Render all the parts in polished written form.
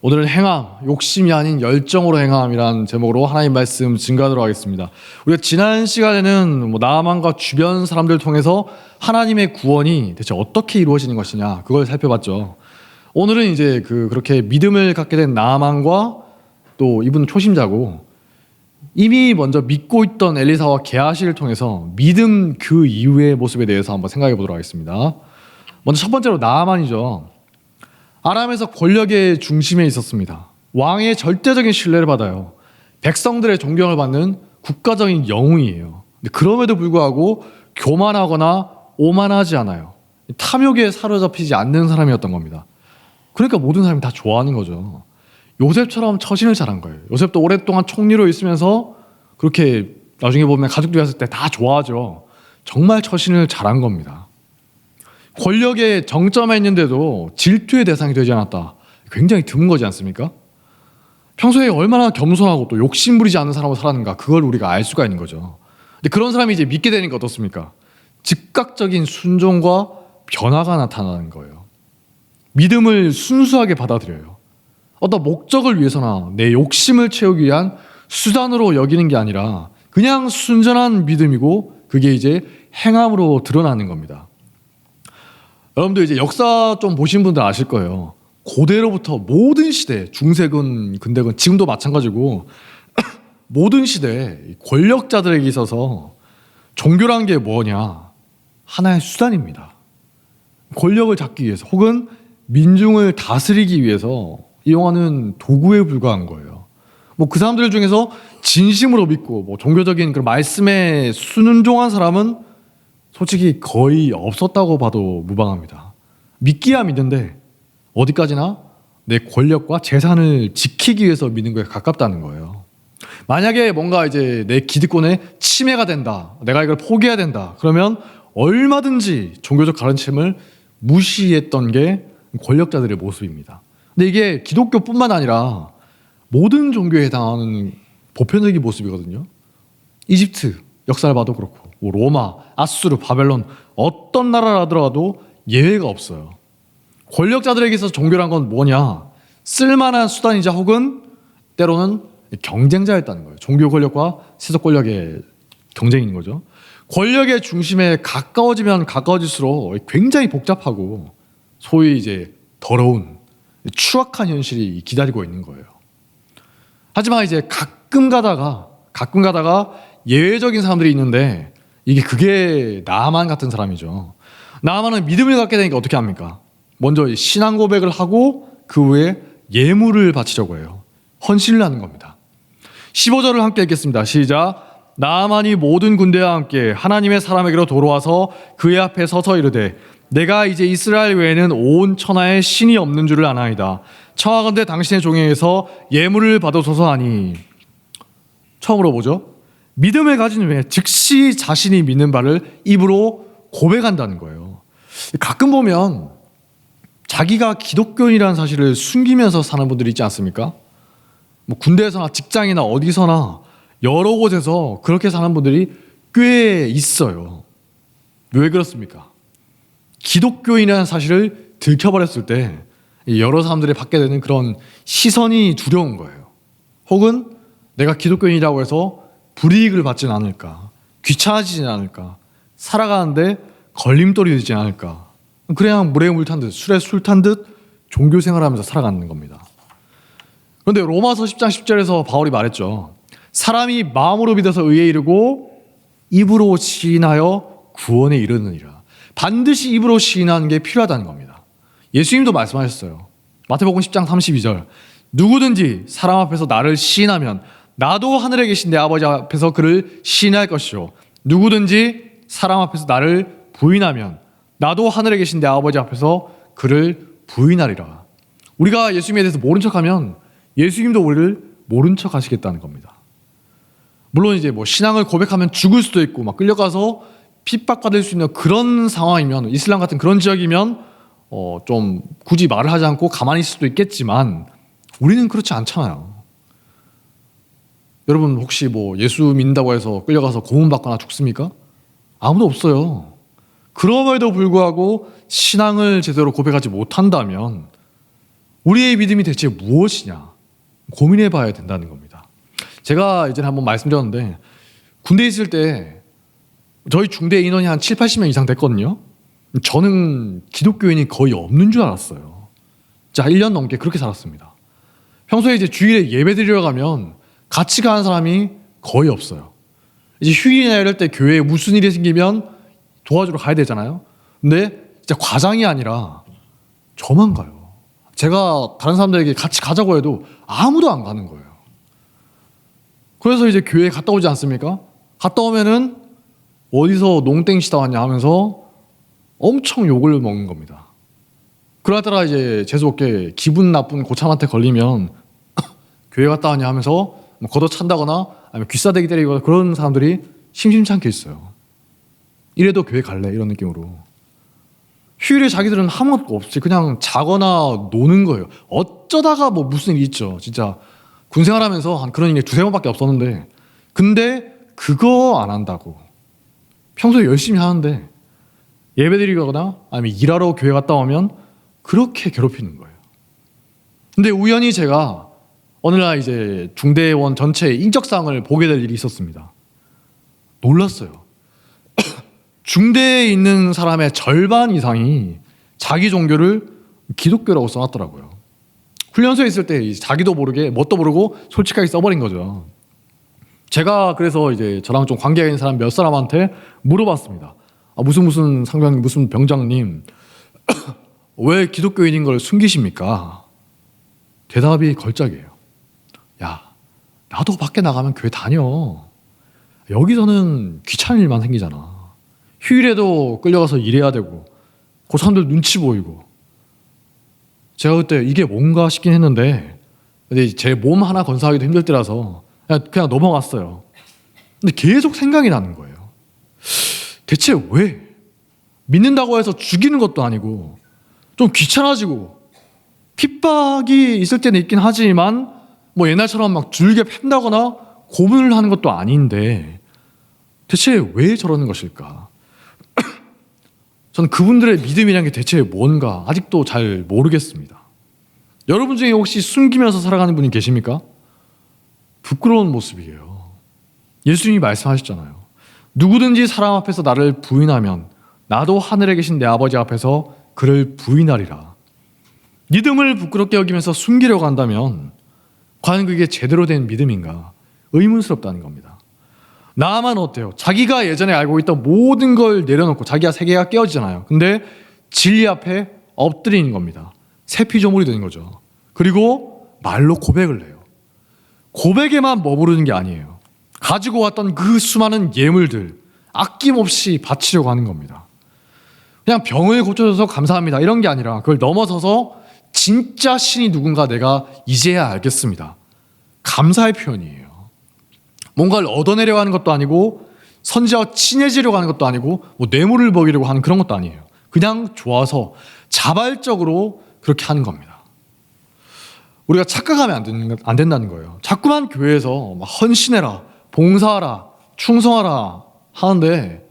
오늘은 행함, 욕심이 아닌 열정으로 행함이라는 제목으로 하나님 말씀 증거하도록 하겠습니다. 우리가 지난 시간에는 나아만과 주변 사람들을 통해서 하나님의 구원이 대체 어떻게 이루어지는 것이냐 그걸 살펴봤죠. 오늘은 이제 그렇게 믿음을 갖게 된 나아만과 또 이분은 초심자고 이미 먼저 믿고 있던 엘리사와 게하시를 통해서 믿음 그 이후의 모습에 대해서 한번 생각해 보도록 하겠습니다. 먼저 첫 번째로 나아만이죠. 아람에서 권력의 중심에 있었습니다. 왕의 절대적인 신뢰를 받아요. 백성들의 존경을 받는 국가적인 영웅이에요. 근데 그럼에도 불구하고 교만하거나 오만하지 않아요. 탐욕에 사로잡히지 않는 사람이었던 겁니다. 그러니까 모든 사람이 다 좋아하는 거죠. 요셉처럼 처신을 잘한 거예요. 요셉도 오랫동안 총리로 있으면서 그렇게 나중에 보면 가족들이 왔을 때 다 좋아하죠. 정말 처신을 잘한 겁니다. 권력의 정점에 있는데도 질투의 대상이 되지 않았다. 굉장히 드문 거지 않습니까? 평소에 얼마나 겸손하고 또 욕심부리지 않는 사람으로 살았는가 그걸 우리가 알 수가 있는 거죠. 근데 그런 사람이 이제 믿게 되니까 어떻습니까? 즉각적인 순종과 변화가 나타나는 거예요. 믿음을 순수하게 받아들여요. 어떤 목적을 위해서나 내 욕심을 채우기 위한 수단으로 여기는 게 아니라 그냥 순전한 믿음이고 그게 이제 행함으로 드러나는 겁니다. 여러분들 이제 역사 좀 보신 분들 아실 거예요. 고대로부터 모든 시대, 중세군, 근대군, 지금도 마찬가지고 모든 시대 권력자들에게 있어서 종교란 게 뭐냐? 하나의 수단입니다. 권력을 잡기 위해서 혹은 민중을 다스리기 위해서 이용하는 도구에 불과한 거예요. 그 사람들 중에서 진심으로 믿고 종교적인 그런 말씀에 순종한 사람은 솔직히 거의 없었다고 봐도 무방합니다. 믿기야 믿는데 어디까지나 내 권력과 재산을 지키기 위해서 믿는 거에 가깝다는 거예요. 만약에 뭔가 이제 내 기득권에 침해가 된다, 내가 이걸 포기해야 된다, 그러면 얼마든지 종교적 가르침을 무시했던 게 권력자들의 모습입니다. 근데 이게 기독교뿐만 아니라 모든 종교에 해당하는 보편적인 모습이거든요. 이집트 역사를 봐도 그렇고 로마, 아수르, 바벨론 어떤 나라를 하더라도 예외가 없어요. 권력자들에게 있어서 종교란 건 뭐냐? 쓸만한 수단이자 혹은 때로는 경쟁자였다는 거예요. 종교 권력과 세속 권력의 경쟁인 거죠. 권력의 중심에 가까워지면 가까워질수록 굉장히 복잡하고 소위 이제 더러운 추악한 현실이 기다리고 있는 거예요. 하지만 이제 가끔 가다가 예외적인 사람들이 있는데 그게 나아만 같은 사람이죠. 나아만은 믿음을 갖게 되니까 어떻게 합니까? 먼저 신앙 고백을 하고 그 후에 예물을 바치려고 해요. 헌신을 하는 겁니다. 15절을 함께 읽겠습니다. 시작. 나아만이 모든 군대와 함께 하나님의 사람에게로 돌아와서 그의 앞에 서서 이르되 내가 이제 이스라엘 외에는 온 천하에 신이 없는 줄을 아나이다. 청하건대 당신의 종에게서 예물을 받으소서 하니. 처음으로 뭐죠? 믿음을 가진 후에 즉시 자신이 믿는 바를 입으로 고백한다는 거예요. 가끔 보면 자기가 기독교인이라는 사실을 숨기면서 사는 분들이 있지 않습니까? 군대에서나 직장이나 어디서나 여러 곳에서 그렇게 사는 분들이 꽤 있어요. 왜 그렇습니까? 기독교인이라는 사실을 들켜버렸을 때 여러 사람들이 받게 되는 그런 시선이 두려운 거예요. 혹은 내가 기독교인이라고 해서 불이익을 받지는 않을까, 귀찮아지진 않을까, 살아가는데 걸림돌이 되지 않을까. 그냥 물에 물 탄 듯, 술에 술 탄 듯 종교 생활하면서 살아가는 겁니다. 그런데 로마서 10장 10절에서 바울이 말했죠. 사람이 마음으로 믿어서 의에 이르고 입으로 시인하여 구원에 이르느니라. 반드시 입으로 시인하는 게 필요하다는 겁니다. 예수님도 말씀하셨어요. 마태복음 10장 32절. 누구든지 사람 앞에서 나를 시인하면 나도 하늘에 계신 내 아버지 앞에서 그를 시인할 것이요. 누구든지 사람 앞에서 나를 부인하면 나도 하늘에 계신 내 아버지 앞에서 그를 부인하리라. 우리가 예수님에 대해서 모른 척하면 예수님도 우리를 모른 척 하시겠다는 겁니다. 물론 이제 신앙을 고백하면 죽을 수도 있고 끌려가서 핍박받을 수 있는 그런 상황이면, 이슬람 같은 그런 지역이면 좀 굳이 말을 하지 않고 가만히 있을 수도 있겠지만 우리는 그렇지 않잖아요. 여러분 혹시 예수 믿는다고 해서 끌려가서 고문받거나 죽습니까? 아무도 없어요. 그럼에도 불구하고 신앙을 제대로 고백하지 못한다면 우리의 믿음이 대체 무엇이냐 고민해 봐야 된다는 겁니다. 제가 예전에 한번 말씀드렸는데 군대에 있을 때 저희 중대 인원이 한 7, 80명 이상 됐거든요. 저는 기독교인이 거의 없는 줄 알았어요. 진짜 1년 넘게 그렇게 살았습니다. 평소에 이제 주일에 예배 드리러 가면 같이 가는 사람이 거의 없어요. 이제 휴일이나 이럴 때 교회에 무슨 일이 생기면 도와주러 가야 되잖아요. 근데 진짜 과장이 아니라 저만 가요. 제가 다른 사람들에게 같이 가자고 해도 아무도 안 가는 거예요. 그래서 이제 교회에 갔다 오지 않습니까? 갔다 오면은 어디서 농땡 치다 왔냐 하면서 엄청 욕을 먹는 겁니다. 그러다가 이제 재수없게 기분 나쁜 고참한테 걸리면 교회 갔다 왔냐 하면서 뭐 걷어찬다거나 아니면 귀싸대기 때리거나 그런 사람들이 심심찮게 있어요. 이래도 교회 갈래? 이런 느낌으로. 휴일에 자기들은 아무것도 없이 그냥 자거나 노는 거예요. 어쩌다가 뭐 무슨 일이 있죠. 진짜 군 생활하면서 한 그런 일이 2-3번밖에 없었는데 근데 그거 안 한다고. 평소에 열심히 하는데 예배드리거나 아니면 일하러 교회 갔다 오면 그렇게 괴롭히는 거예요. 근데 우연히 제가 어느 날 이제 중대원 전체 인적사항을 보게 될 일이 있었습니다. 놀랐어요. 중대에 있는 사람의 절반 이상이 자기 종교를 기독교라고 써놨더라고요. 훈련소에 있을 때 자기도 모르게 뭣도 모르고 솔직하게 써버린 거죠. 제가 그래서 이제 저랑 좀 관계가 있는 사람 몇 사람한테 물어봤습니다. 무슨 상병님, 무슨 병장님, 왜 기독교인인 걸 숨기십니까? 대답이 걸작이에요. 야, 나도 밖에 나가면 교회 다녀. 여기서는 귀찮은 일만 생기잖아. 휴일에도 끌려가서 일해야 되고 고3들 눈치 보이고. 제가 그때 이게 뭔가 싶긴 했는데 근데 제 몸 하나 건사하기도 힘들 때라서 그냥 넘어갔어요. 근데 계속 생각이 나는 거예요. 대체 왜? 믿는다고 해서 죽이는 것도 아니고 좀 귀찮아지고 핍박이 있을 때는 있긴 하지만 뭐 옛날처럼 막 줄게 팬다거나 고문을 하는 것도 아닌데 대체 왜 저러는 것일까? 저는 그분들의 믿음이란 게 대체 뭔가 아직도 잘 모르겠습니다. 여러분 중에 혹시 숨기면서 살아가는 분이 계십니까? 부끄러운 모습이에요. 예수님이 말씀하셨잖아요. 누구든지 사람 앞에서 나를 부인하면 나도 하늘에 계신 내 아버지 앞에서 그를 부인하리라. 믿음을 부끄럽게 여기면서 숨기려고 한다면 과연 그게 제대로 된 믿음인가? 의문스럽다는 겁니다. 나만 어때요? 자기가 예전에 알고 있던 모든 걸 내려놓고 자기가 세계가 깨어지잖아요. 근데 진리 앞에 엎드리는 겁니다. 새 피조물이 되는 거죠. 그리고 말로 고백을 해요. 고백에만 머무르는 게 아니에요. 가지고 왔던 그 수많은 예물들 아낌없이 바치려고 하는 겁니다. 그냥 병을 고쳐줘서 감사합니다 이런 게 아니라 그걸 넘어서서 진짜 신이 누군가 내가 이제야 알겠습니다. 감사의 표현이에요. 뭔가를 얻어내려고 하는 것도 아니고 선지자와 친해지려고 하는 것도 아니고 뭐 뇌물을 먹이려고 하는 그런 것도 아니에요. 그냥 좋아서 자발적으로 그렇게 하는 겁니다. 우리가 착각하면 안 된다는 거예요. 자꾸만 교회에서 막 헌신해라, 봉사하라, 충성하라 하는데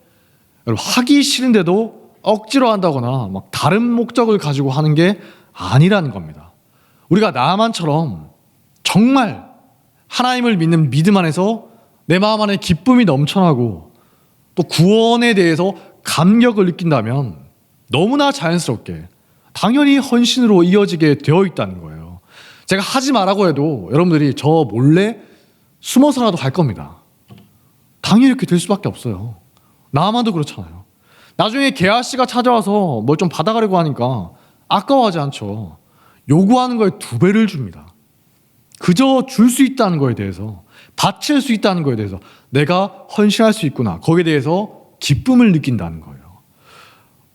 여러분 하기 싫은데도 억지로 한다거나 막 다른 목적을 가지고 하는 게 아니라는 겁니다. 우리가 나만처럼 정말 하나님을 믿는 믿음 안에서 내 마음 안에 기쁨이 넘쳐나고 또 구원에 대해서 감격을 느낀다면 너무나 자연스럽게 당연히 헌신으로 이어지게 되어 있다는 거예요. 제가 하지 말라고 해도 여러분들이 저 몰래 숨어서라도 할 겁니다. 당연히 이렇게 될 수밖에 없어요. 나만도 그렇잖아요. 나중에 개아 씨가 찾아와서 뭘 좀 받아가려고 하니까 아까워하지 않죠. 요구하는 거에 2배를 줍니다. 그저 줄 수 있다는 거에 대해서, 바칠 수 있다는 거에 대해서 내가 헌신할 수 있구나, 거기에 대해서 기쁨을 느낀다는 거예요.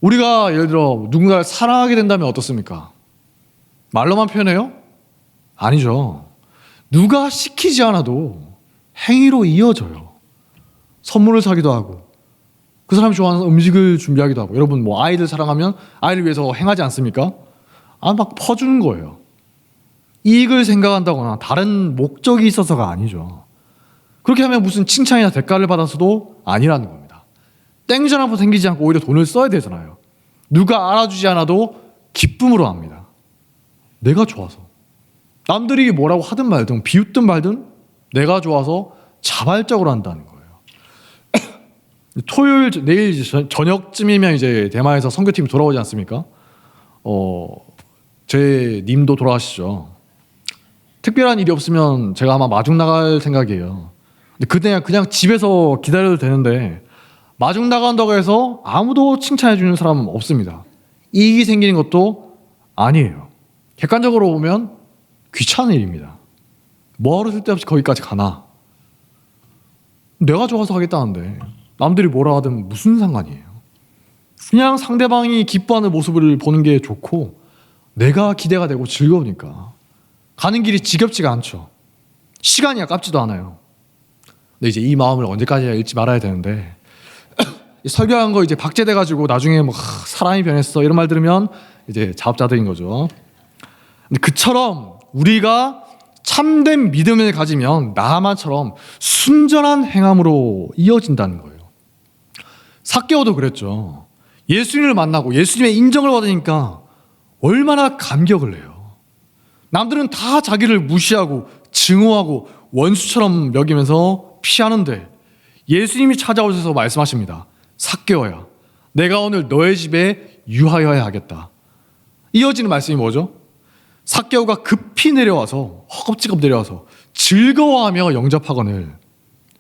우리가 예를 들어 누군가를 사랑하게 된다면 어떻습니까? 말로만 표현해요? 아니죠. 누가 시키지 않아도 행위로 이어져요. 선물을 사기도 하고 그 사람이 좋아하는 음식을 준비하기도 하고. 여러분 뭐 아이들 사랑하면 아이를 위해서 행하지 않습니까? 막 퍼주는 거예요. 이익을 생각한다거나 다른 목적이 있어서가 아니죠. 그렇게 하면 무슨 칭찬이나 대가를 받아서도 아니라는 겁니다. 땡전하고 생기지 않고 오히려 돈을 써야 되잖아요. 누가 알아주지 않아도 기쁨으로 합니다. 내가 좋아서. 남들이 뭐라고 하든 말든 비웃든 말든 내가 좋아서 자발적으로 한다는 거예요. 토요일 내일 저녁쯤이면 이제 대만에서 선교팀이 돌아오지 않습니까? 제 님도 돌아가시죠. 특별한 일이 없으면 제가 아마 마중 나갈 생각이에요. 근데 그냥 집에서 기다려도 되는데 마중 나간다고 해서 아무도 칭찬해 주는 사람은 없습니다. 이익이 생기는 것도 아니에요. 객관적으로 보면 귀찮은 일입니다. 뭐하러 쓸데없이 거기까지 가나. 내가 좋아서 하겠다는데 남들이 뭐라 하든 무슨 상관이에요. 그냥 상대방이 기뻐하는 모습을 보는 게 좋고 내가 기대가 되고 즐거우니까 가는 길이 지겹지가 않죠. 시간이 아깝지도 않아요. 근데 이제 이 마음을 언제까지 잃지 말아야 되는데 설교한 거 이제 박제돼가지고 나중에 뭐 사람이 변했어 이런 말 들으면 이제 자업자득인 거죠. 근데 그처럼 우리가 참된 믿음을 가지면 나아만처럼 순전한 행함으로 이어진다는 거예요. 삭개오도 그랬죠. 예수님을 만나고 예수님의 인정을 받으니까 얼마나 감격을 해요. 남들은 다 자기를 무시하고 증오하고 원수처럼 여기면서 피하는데 예수님이 찾아오셔서 말씀하십니다. 삭개오야, 내가 오늘 너의 집에 유하여야 하겠다. 이어지는 말씀이 뭐죠? 삭개오가 급히 내려와서 허겁지겁 내려와서 즐거워하며 영접하거늘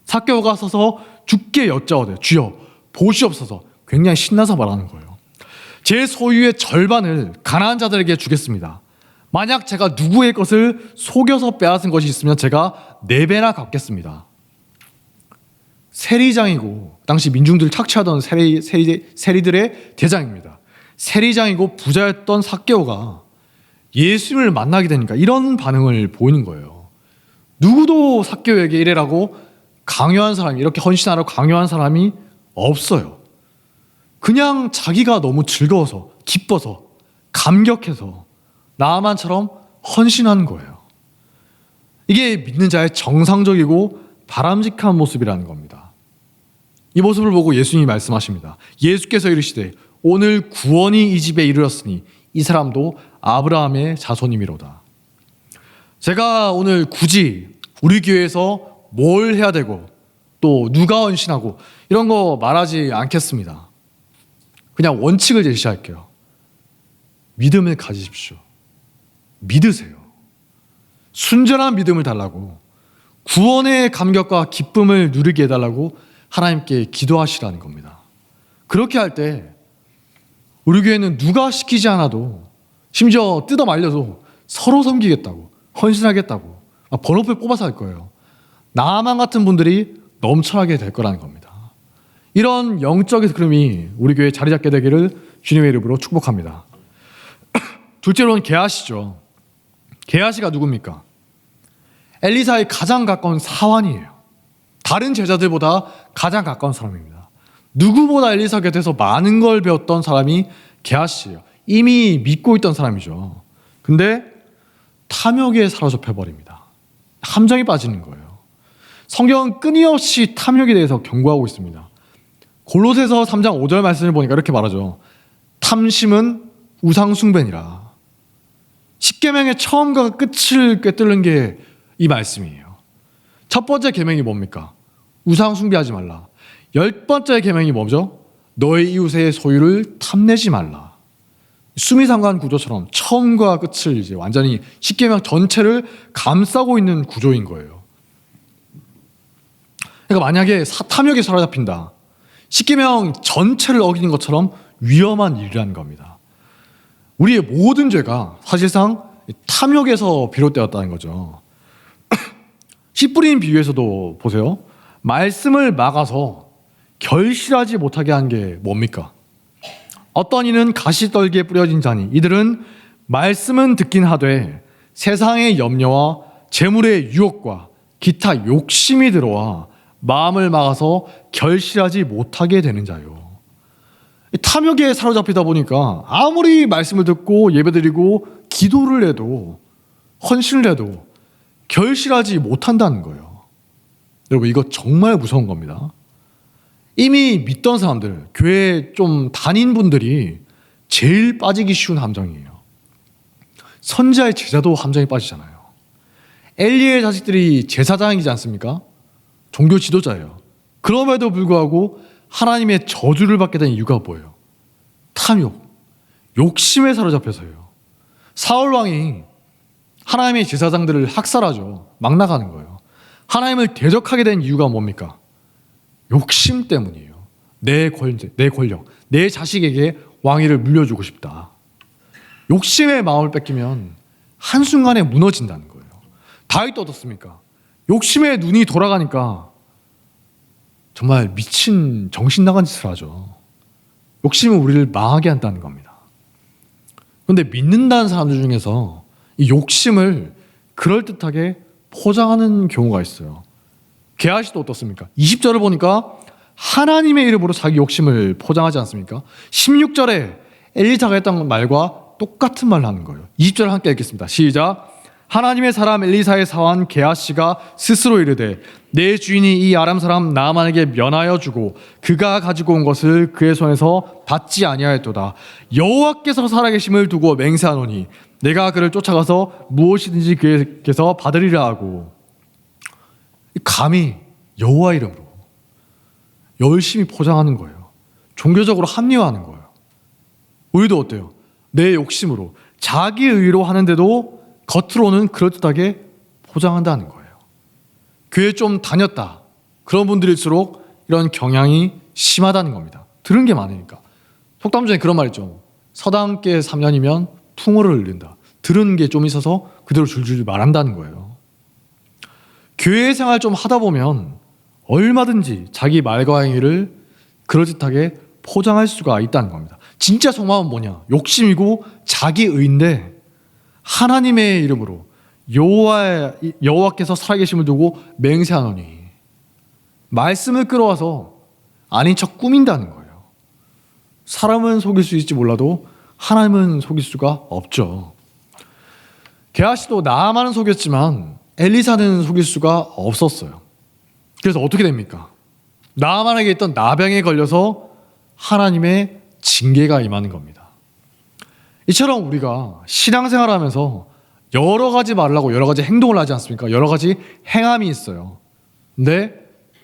삭개오가 서서 주께 여짜오되 주여 보시옵소서. 굉장히 신나서 말하는 거예요. 제 소유의 절반을 가난한 자들에게 주겠습니다. 만약 제가 누구의 것을 속여서 빼앗은 것이 있으면 제가 4배나 갚겠습니다. 세리장이고 당시 민중들을 착취하던 세리들의 대장입니다. 세리장이고 부자였던 삭개오가 예수님을 만나게 되니까 이런 반응을 보이는 거예요. 누구도 삭개오에게 이래라고 강요한 사람이, 이렇게 헌신하라고 강요한 사람이 없어요. 그냥 자기가 너무 즐거워서 기뻐서 감격해서 나아만처럼 헌신하는 거예요. 이게 믿는 자의 정상적이고 바람직한 모습이라는 겁니다. 이 모습을 보고 예수님이 말씀하십니다. 예수께서 이르시되 오늘 구원이 이 집에 이르렀으니 이 사람도 아브라함의 자손이미로다. 제가 오늘 굳이 우리 교회에서 뭘 해야 되고 또 누가 헌신하고 이런 거 말하지 않겠습니다. 그냥 원칙을 제시할게요. 믿음을 가지십시오. 믿으세요. 순전한 믿음을 달라고, 구원의 감격과 기쁨을 누리게 해달라고 하나님께 기도하시라는 겁니다. 그렇게 할 때 우리 교회는 누가 시키지 않아도, 심지어 뜯어 말려도 서로 섬기겠다고, 헌신하겠다고 번호표 뽑아서 할 거예요. 나만 같은 분들이 넘쳐나게 될 거라는 겁니다. 이런 영적인 흐름이 우리 교회에 자리 잡게 되기를 주님의 이름으로 축복합니다. 둘째로는 게하시죠. 게하시가 누굽니까? 엘리사의 가장 가까운 사환이에요. 다른 제자들보다 가장 가까운 사람입니다. 누구보다 엘리사 곁에서 많은 걸 배웠던 사람이 게하시예요. 이미 믿고 있던 사람이죠. 근데 탐욕에 사로잡혀 버립니다. 함정에 빠지는 거예요. 성경은 끊임없이 탐욕에 대해서 경고하고 있습니다. 골로새서 3장 5절 말씀을 보니까 이렇게 말하죠. 탐심은 우상숭배니라. 십계명의 처음과 끝을 꿰뚫는 게 이 말씀이에요. 첫 번째 계명이 뭡니까? 우상숭배하지 말라. 10번째 계명이 뭐죠? 너의 이웃의 소유를 탐내지 말라. 수미상관 구조처럼 처음과 끝을 이제 완전히 십계명 전체를 감싸고 있는 구조인 거예요. 그러니까 만약에 탐욕에 사로잡힌다. 십계명 전체를 어기는 것처럼 위험한 일이라는 겁니다. 우리의 모든 죄가 사실상 탐욕에서 비롯되었다는 거죠. 씨 뿌린 비유에서도 보세요. 말씀을 막아서 결실하지 못하게 한 게 뭡니까? 어떤 이는 가시떨기에 뿌려진 자니 이들은 말씀은 듣긴 하되 세상의 염려와 재물의 유혹과 기타 욕심이 들어와 마음을 막아서 결실하지 못하게 되는 자요. 탐욕에 사로잡히다 보니까 아무리 말씀을 듣고 예배드리고 기도를 해도 헌신을 해도 결실하지 못한다는 거예요. 여러분 이거 정말 무서운 겁니다. 이미 믿던 사람들, 교회 좀 다닌 분들이 제일 빠지기 쉬운 함정이에요. 선지자의 제자도 함정에 빠지잖아요. 엘리의 자식들이 제사장이지 않습니까? 종교 지도자예요. 그럼에도 불구하고 하나님의 저주를 받게 된 이유가 뭐예요? 탐욕, 욕심에 사로잡혀서요. 사울 왕이 하나님의 제사장들을 학살하죠. 막 나가는 거예요. 하나님을 대적하게 된 이유가 뭡니까? 욕심 때문이에요. 내 권력, 내 자식에게 왕위를 물려주고 싶다. 욕심의 마음을 뺏기면 한순간에 무너진다는 거예요. 다윗도 어떻습니까? 욕심에 눈이 돌아가니까 정말 미친 정신 나간 짓을 하죠. 욕심은 우리를 망하게 한다는 겁니다. 그런데 믿는다는 사람들 중에서 이 욕심을 그럴듯하게 포장하는 경우가 있어요. 게하시도 어떻습니까? 20절을 보니까 하나님의 이름으로 자기 욕심을 포장하지 않습니까? 16절에 엘리사가 했던 말과 똑같은 말을 하는 거예요. 20절을 함께 읽겠습니다. 시작. 하나님의 사람 엘리사의 사환 게하시가 스스로 이르되 내 주인이 이 아람 사람 나아만에게 면하여 주고 그가 가지고 온 것을 그의 손에서 받지 아니하였도다. 여호와께서 살아계심을 두고 맹세하노니 내가 그를 쫓아가서 무엇이든지 그에게서 받으리라 하고, 감히 여호와 이름으로 열심히 포장하는 거예요. 종교적으로 합리화하는 거예요. 우리도 어때요? 내 욕심으로 자기 의로 하는데도 겉으로는 그럴듯하게 포장한다는 거예요. 교회 좀 다녔다, 그런 분들일수록 이런 경향이 심하다는 겁니다. 들은 게 많으니까. 속담 중에 그런 말 있죠. 서당계 3년이면 풍어를 흘린다. 들은 게 좀 있어서 그대로 줄줄 말한다는 거예요. 교회 생활 좀 하다 보면 얼마든지 자기 말과 행위를 그럴듯하게 포장할 수가 있다는 겁니다. 진짜 속마음은 뭐냐? 욕심이고 자기의인데 하나님의 이름으로 여호와께서 살아계심을 두고 맹세하노니, 말씀을 끌어와서 아닌 척 꾸민다는 거예요. 사람은 속일 수 있을지 몰라도 하나님은 속일 수가 없죠. 게하시도 나아만은 속였지만 엘리사는 속일 수가 없었어요. 그래서 어떻게 됩니까? 나아만에게 있던 나병에 걸려서 하나님의 징계가 임하는 겁니다. 이처럼 우리가 신앙생활을 하면서 여러 가지 말을 하고 여러 가지 행동을 하지 않습니까? 여러 가지 행함이 있어요. 근데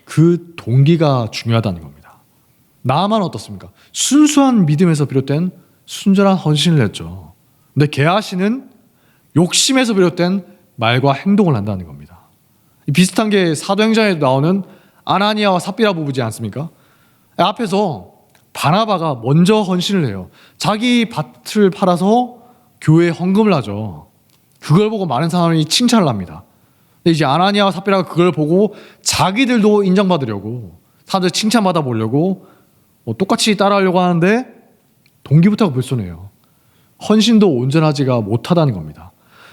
그 동기가 중요하다는 겁니다. 나아만은 어떻습니까? 순수한 믿음에서 비롯된 순전한 헌신을 했죠. 근데 게하시는 욕심에서 비롯된 말과 행동을 한다는 겁니다. 비슷한 게 사도행전에 나오는 아나니아와 삽비라 부부지 않습니까? 앞에서 바나바가 먼저 헌신을 해요. 자기 밭을 팔아서 교회에 헌금을 하죠. 그걸 보고 많은 사람이 칭찬을 합니다. 근데 이제 아나니아와 삽비라가 그걸 보고 자기들도 인정받으려고, 사람들 칭찬받아 보려고 똑같이 따라하려고 하는데 동기부터가 불손해요. 헌신도 온전하지가 못하다는 겁니다.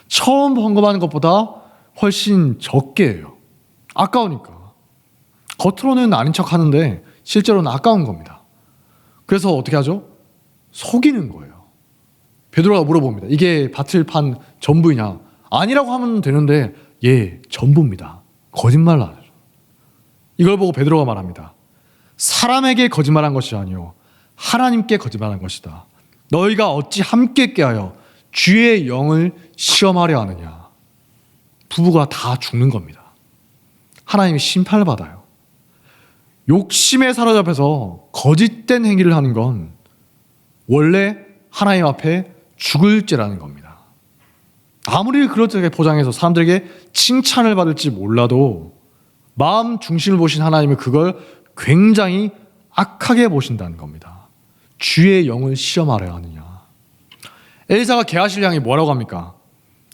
처음 헌금하는 것보다 훨씬 적게 해요. 아까우니까. 겉으로는 아닌 척 하는데 실제로는 아까운 겁니다. 그래서 어떻게 하죠? 속이는 거예요. 베드로가 물어봅니다. 이게 밭을 판 전부이냐? 아니라고 하면 되는데 예, 전부입니다. 거짓말을 하죠. 이걸 보고 베드로가 말합니다. 사람에게 거짓말한 것이 아니요 하나님께 거짓말한 것이다. 너희가 어찌 함께 깨하여 주의 영을 시험하려 하느냐. 부부가 다 죽는 겁니다. 하나님이 심판을 받아요. 욕심에 사로잡혀서 거짓된 행위를 하는 건 원래 하나님 앞에 죽을 죄라는 겁니다. 아무리 그렇게 포장해서 사람들에게 칭찬을 받을지 몰라도 마음 중심을 보신 하나님은 그걸 굉장히 악하게 보신다는 겁니다. 주의 영을 시험하려 하느냐. 엘리사가 게하시를 향해 뭐라고 합니까?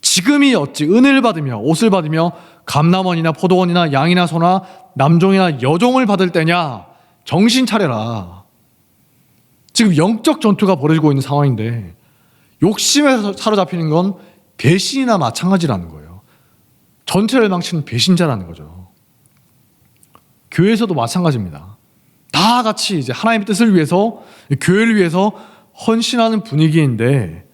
지금이 어찌 은혜를 받으며 옷을 받으며 감람원이나 포도원이나 양이나 소나 남종이나 여종을 받을 때냐? 정신 차려라. 지금 영적 전투가 벌어지고 있는 상황인데 욕심에 사로잡히는 건 배신이나 마찬가지라는 거예요. 전체를 망치는 배신자라는 거죠. 교회에서도 마찬가지입니다. 다 같이 이제 하나님의 뜻을 위해서, 교회를 위해서 헌신하는 분위기인데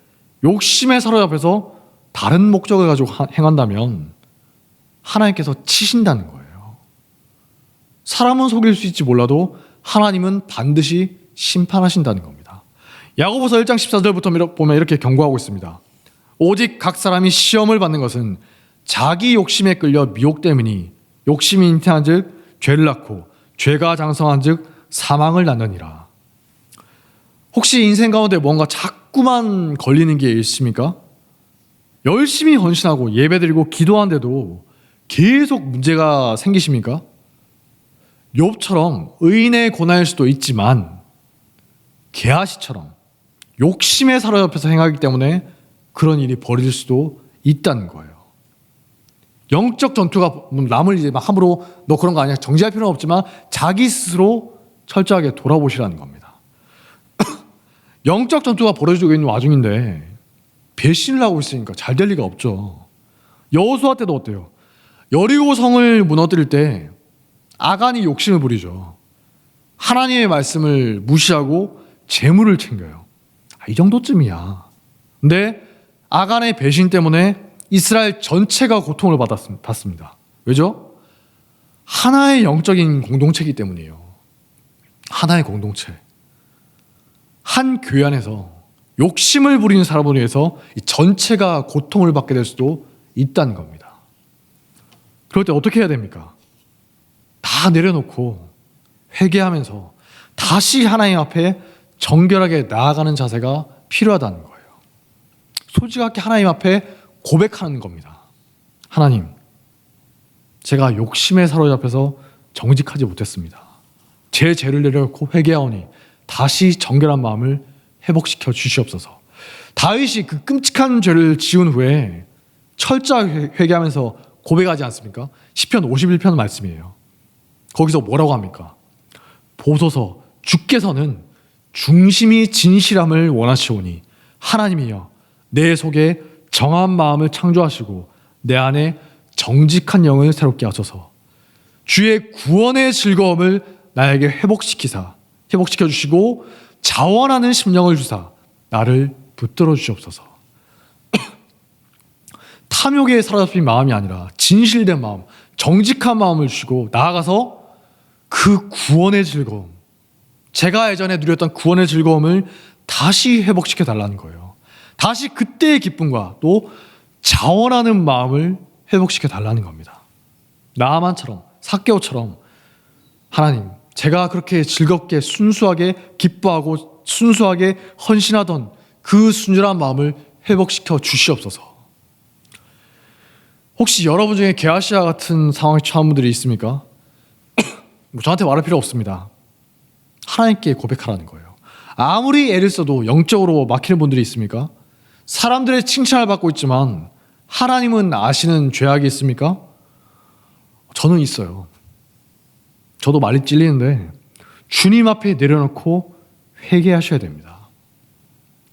욕심에 사로잡혀서 다른 목적을 가지고 행한다면 하나님께서 치신다는 거예요. 사람은 속일 수 있지 몰라도 하나님은 반드시 심판하신다는 겁니다. 야고보서 1장 14절부터 보면 이렇게 경고하고 있습니다. 오직 각 사람이 시험을 받는 것은 자기 욕심에 끌려 미혹 때문이니 욕심이 잉태한즉 죄를 낳고 죄가 장성한즉 사망을 낳느니라. 혹시 인생 가운데 뭔가 자꾸만 걸리는 게 있습니까? 열심히 헌신하고 예배드리고 기도하는데도 계속 문제가 생기십니까? 욥처럼 의인의 고난일 수도 있지만 게하시처럼 욕심에 사로잡혀서 행하기 때문에 그런 일이 벌어질 수도 있다는 거예요. 영적 전투가 남을 이제 막 함부로 너 그런 거 아니야 정지할 필요는 없지만 자기 스스로 철저하게 돌아보시라는 겁니다. 영적 전투가 벌어지고 있는 와중인데 배신을 하고 있으니까 잘 될 리가 없죠. 여호수아 때도 어때요? 여리고 성을 무너뜨릴 때 아간이 욕심을 부리죠. 하나님의 말씀을 무시하고 재물을 챙겨요. 이 정도쯤이야. 근데 아간의 배신 때문에 이스라엘 전체가 고통을 받습니다. 왜죠? 하나의 영적인 공동체이기 때문이에요. 하나의 공동체. 한 교회 안에서 욕심을 부리는 사람으로 인해서 이 전체가 고통을 받게 될 수도 있다는 겁니다. 그럴 때 어떻게 해야 됩니까? 다 내려놓고 회개하면서 다시 하나님 앞에 정결하게 나아가는 자세가 필요하다는 거예요. 솔직하게 하나님 앞에 고백하는 겁니다. 하나님, 제가 욕심에 사로잡혀서 정직하지 못했습니다. 제 죄를 내려놓고 회개하오니 다시 정결한 마음을 회복시켜 주시옵소서. 다윗이 그 끔찍한 죄를 지은 후에 철저하게 회개하면서 고백하지 않습니까? 시편 51편 말씀이에요. 거기서 뭐라고 합니까? 보소서 주께서는 중심이 진실함을 원하시오니 하나님이여 내 속에 정한 마음을 창조하시고 내 안에 정직한 영을 새롭게 하소서. 주의 구원의 즐거움을 나에게 회복시켜 주시고 자원하는 심령을 주사 나를 붙들어 주시옵소서. 탐욕에 사로잡힌 마음이 아니라 진실된 마음, 정직한 마음을 주시고 나아가서 그 구원의 즐거움, 제가 예전에 누렸던 구원의 즐거움을 다시 회복시켜 달라는 거예요. 다시 그때의 기쁨과 또 자원하는 마음을 회복시켜 달라는 겁니다. 나아만처럼 삭개오처럼 하나님, 제가 그렇게 즐겁게 순수하게 기뻐하고 순수하게 헌신하던 그 순전한 마음을 회복시켜 주시옵소서. 혹시 여러분 중에 게하시와 같은 상황에 처한 분들이 있습니까? 저한테 말할 필요 없습니다. 하나님께 고백하라는 거예요. 아무리 애를 써도 영적으로 막히는 분들이 있습니까? 사람들의 칭찬을 받고 있지만 하나님은 아시는 죄악이 있습니까? 저는 있어요. 저도 말이 찔리는데 주님 앞에 내려놓고 회개하셔야 됩니다.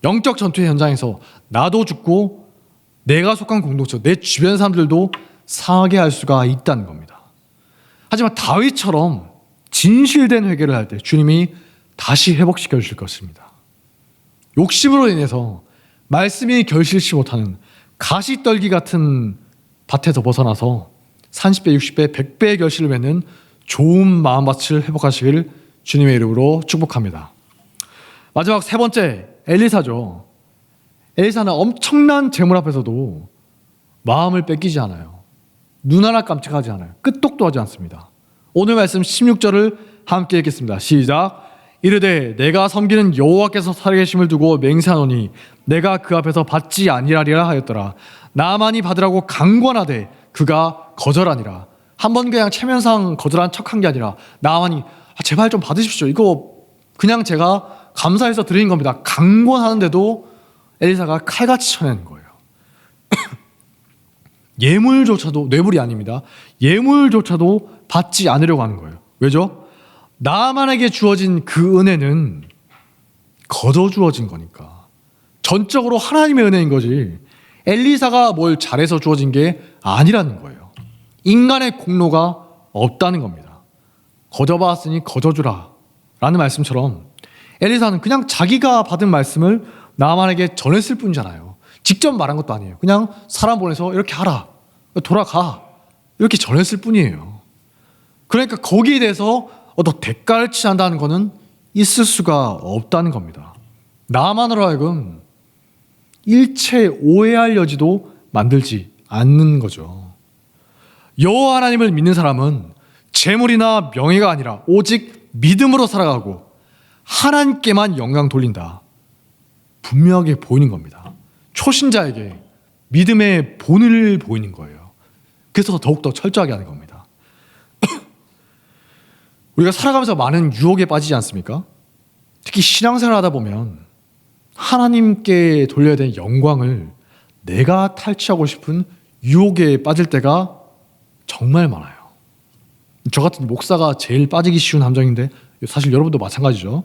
영적 전투의 현장에서 나도 죽고 내가 속한 공동체, 내 주변 사람들도 상하게 할 수가 있다는 겁니다. 하지만 다윗처럼 진실된 회개를 할 때 주님이 다시 회복시켜 주실 것입니다. 욕심으로 인해서 말씀이 결실치 못하는 가시떨기 같은 밭에서 벗어나서 30배, 60배, 100배의 결실을 맺는 좋은 마음밭을 회복하시길 주님의 이름으로 축복합니다. 마지막 세 번째, 엘리사죠. 엘리사는 엄청난 재물 앞에서도 마음을 뺏기지 않아요. 눈 하나 깜찍하지 않아요. 끄떡도 하지 않습니다. 오늘 말씀 16절을 함께 읽겠습니다. 시작. 이르되 내가 섬기는 여호와께서 살아계심을 두고 맹세하노니 내가 그 앞에서 받지 아니하리라 하였더라. 나만이 받으라고 강권하되 그가 거절하니라. 한번 그냥 체면상 거절한 척한 게 아니라 나만이 제발 좀 받으십시오. 이거 그냥 제가 감사해서 드린 겁니다. 강권하는데도 엘리사가 칼같이 쳐내는 거예요. 예물조차도, 뇌물이 아닙니다. 예물조차도 받지 않으려고 하는 거예요. 왜죠? 나만에게 주어진 그 은혜는 거저 주어진 거니까. 전적으로 하나님의 은혜인 거지 엘리사가 뭘 잘해서 주어진 게 아니라는 거예요. 인간의 공로가 없다는 겁니다. 거저 받았으니 거저 주라 라는 말씀처럼 엘리사는 그냥 자기가 받은 말씀을 나만에게 전했을 뿐이잖아요. 직접 말한 것도 아니에요. 그냥 사람 보내서 이렇게 하라, 돌아가, 이렇게 전했을 뿐이에요. 그러니까 거기에 대해서 어떤 대가를 치한다는 것은 있을 수가 없다는 겁니다. 나만으로 하여금 일체 오해할 여지도 만들지 않는 거죠. 여호와 하나님을 믿는 사람은 재물이나 명예가 아니라 오직 믿음으로 살아가고 하나님께만 영광 돌린다. 분명하게 보이는 겁니다. 초신자에게 믿음의 본을 보이는 거예요. 그래서 더욱더 철저하게 하는 겁니다. 우리가 살아가면서 많은 유혹에 빠지지 않습니까? 특히 신앙생활을 하다 보면 하나님께 돌려야 되는 영광을 내가 탈취하고 싶은 유혹에 빠질 때가 정말 많아요. 저 같은 목사가 제일 빠지기 쉬운 함정인데 사실 여러분도 마찬가지죠.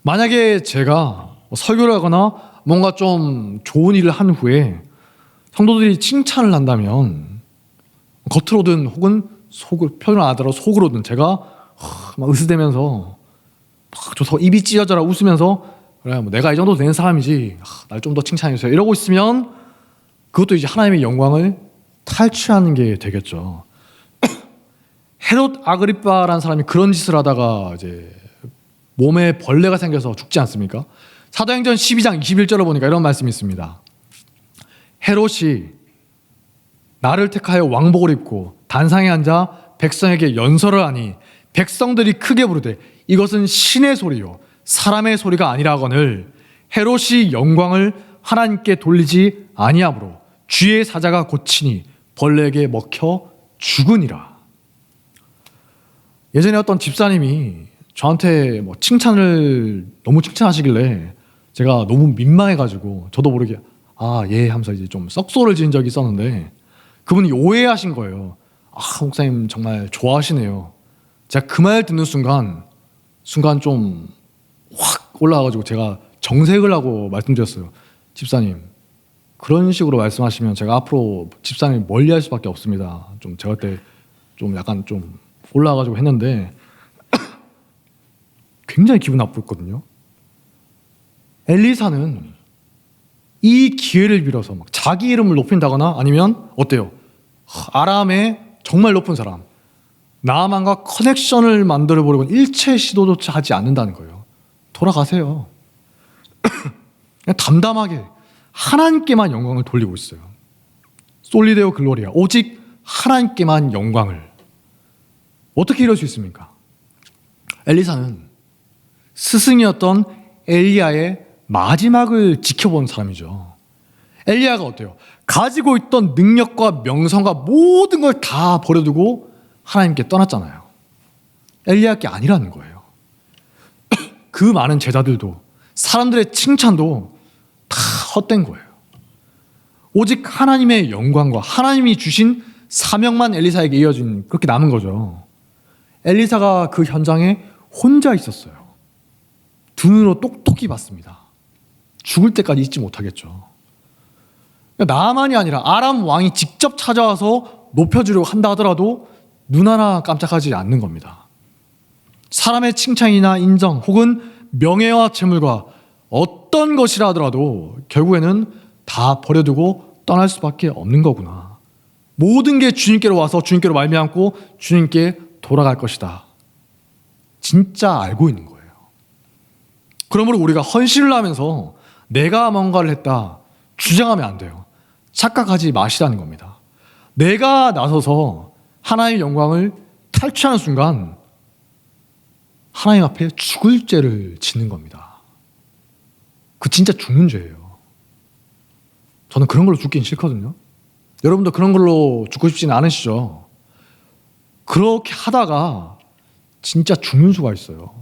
만약에 제가 설교를 하거나 뭔가 좀 좋은 일을 한 후에 성도들이 칭찬을 한다면 겉으로든 혹은 표현을 안 하더라도 속으로든 제가 막 으스대면서 막 좋다고 입이 찢어져라 웃으면서 그래 뭐 내가 이 정도 되는 사람이지 날 좀 더 칭찬해주세요 이러고 있으면 그것도 이제 하나님의 영광을 탈취하는 게 되겠죠. 헤롯 아그리빠라는 사람이 그런 짓을 하다가 이제 몸에 벌레가 생겨서 죽지 않습니까? 사도행전 12장 21절을 보니까 이런 말씀이 있습니다. 헤롯이 나를 택하여 왕복을 입고 단상에 앉아 백성에게 연설을 하니 백성들이 크게 부르되 이것은 신의 소리요 사람의 소리가 아니라거늘 헤롯이 영광을 하나님께 돌리지 아니하므로 주의 사자가 고치니 벌레에게 먹혀 죽으니라. 예전에 어떤 집사님이 저한테 뭐 칭찬을 너무 칭찬하시길래 제가 너무 민망해가지고 저도 모르게 예 하면서 이제 좀 썩소를 지은 적이 있었는데 그분이 오해하신 거예요. 목사님 정말 좋아하시네요. 제가 그 말 듣는 순간 좀 확 올라와가지고 제가 정색을 하고 말씀드렸어요. 집사님 그런 식으로 말씀하시면 제가 앞으로 집사님 멀리할 수밖에 없습니다. 좀 제가 그때 좀 약간 좀 올라와가지고 했는데 굉장히 기분 나빴거든요. 엘리사는 이 기회를 빌어서 막 자기 이름을 높인다거나 아니면 어때요? 아람의 정말 높은 사람 나아만과 커넥션을 만들어 보려고는 일체 시도조차 하지 않는다는 거예요. 돌아가세요. 그냥 담담하게 하나님께만 영광을 돌리고 있어요. 솔리데오 글로리아 오직 하나님께만 영광을. 어떻게 이럴 수 있습니까? 엘리사는 스승이었던 엘리야의 마지막을 지켜본 사람이죠. 엘리야가 어때요? 가지고 있던 능력과 명성과 모든 걸 다 버려두고 하나님께 떠났잖아요. 엘리야께 아니라는 거예요. 그 많은 제자들도 사람들의 칭찬도 다 헛된 거예요. 오직 하나님의 영광과 하나님이 주신 사명만 엘리사에게 이어진 그렇게 남은 거죠. 엘리사가 그 현장에 혼자 있었어요. 두 눈으로 똑똑히 봤습니다. 죽을 때까지 잊지 못하겠죠. 나만이 아니라 아람 왕이 직접 찾아와서 높여주려고 한다 하더라도 눈 하나 깜짝하지 않는 겁니다. 사람의 칭찬이나 인정 혹은 명예와 재물과 어떤 것이라 하더라도 결국에는 다 버려두고 떠날 수밖에 없는 거구나. 모든 게 주님께로 와서 주님께로 말미암고 주님께 돌아갈 것이다. 진짜 알고 있는 거예요. 그러므로 우리가 헌신을 하면서 내가 뭔가를 했다 주장하면 안 돼요. 착각하지 마시라는 겁니다. 내가 나서서 하나님의 영광을 탈취하는 순간 하나님 앞에 죽을 죄를 짓는 겁니다. 그 진짜 죽는 죄예요. 저는 그런 걸로 죽긴 싫거든요. 여러분도 그런 걸로 죽고 싶지는 않으시죠? 그렇게 하다가 진짜 죽는 수가 있어요.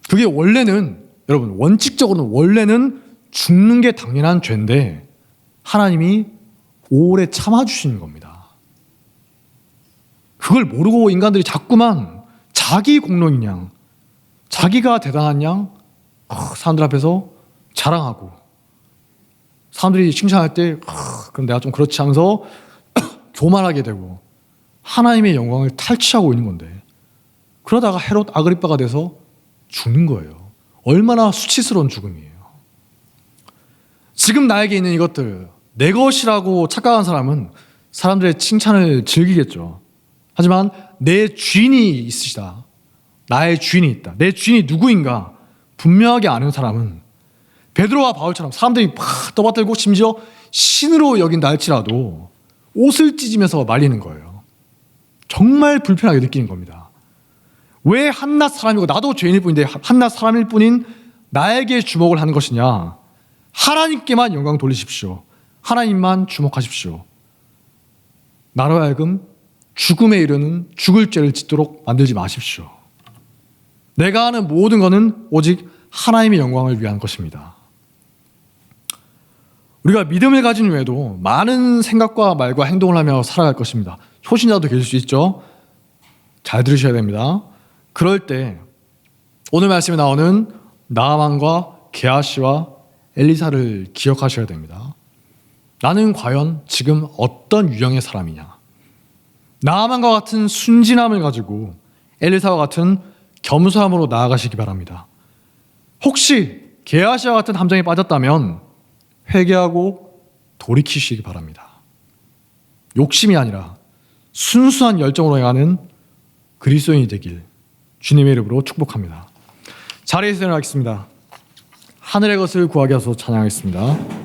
그게 원래는 여러분 원칙적으로는 원래는 죽는 게 당연한 죄인데 하나님이 오래 참아주시는 겁니다. 그걸 모르고 인간들이 자꾸만 자기 공로인 양 자기가 대단한 양 사람들 앞에서 자랑하고 사람들이 칭찬할 때 그럼 내가 좀 그렇지 하면서 교만하게 되고 하나님의 영광을 탈취하고 있는 건데 그러다가 헤롯 아그리빠가 돼서 죽는 거예요. 얼마나 수치스러운 죽음이에요. 지금 나에게 있는 이것들 내 것이라고 착각한 사람은 사람들의 칭찬을 즐기겠죠. 하지만 내 주인이 있으시다. 나의 주인이 있다. 내 주인이 누구인가 분명하게 아는 사람은 베드로와 바울처럼 사람들이 막 떠받들고 심지어 신으로 여긴다 할지라도 옷을 찢으면서 말리는 거예요. 정말 불편하게 느끼는 겁니다. 왜 한낱 사람이고 나도 죄인일 뿐인데 한낱 사람일 뿐인 나에게 주목을 하는 것이냐. 하나님께만 영광 돌리십시오. 하나님만 주목하십시오. 나로 하여금 죽음에 이르는 죽을 죄를 짓도록 만들지 마십시오. 내가 하는 모든 것은 오직 하나님의 영광을 위한 것입니다. 우리가 믿음을 가진 후에도 많은 생각과 말과 행동을 하며 살아갈 것입니다. 초신자도 계실 수 있죠. 잘 들으셔야 됩니다. 그럴 때 오늘 말씀에 나오는 나아만과 게하시와 엘리사를 기억하셔야 됩니다. 나는 과연 지금 어떤 유형의 사람이냐? 나아만과 같은 순진함을 가지고 엘리사와 같은 겸손함으로 나아가시기 바랍니다. 혹시 게하시와 같은 함정에 빠졌다면 회개하고 돌이키시기 바랍니다. 욕심이 아니라 순수한 열정으로 행하는 그리스도인이 되길 주님의 이름으로 축복합니다. 자리에서 일어나겠습니다. 하늘의 것을 구하게 하소서 찬양하겠습니다.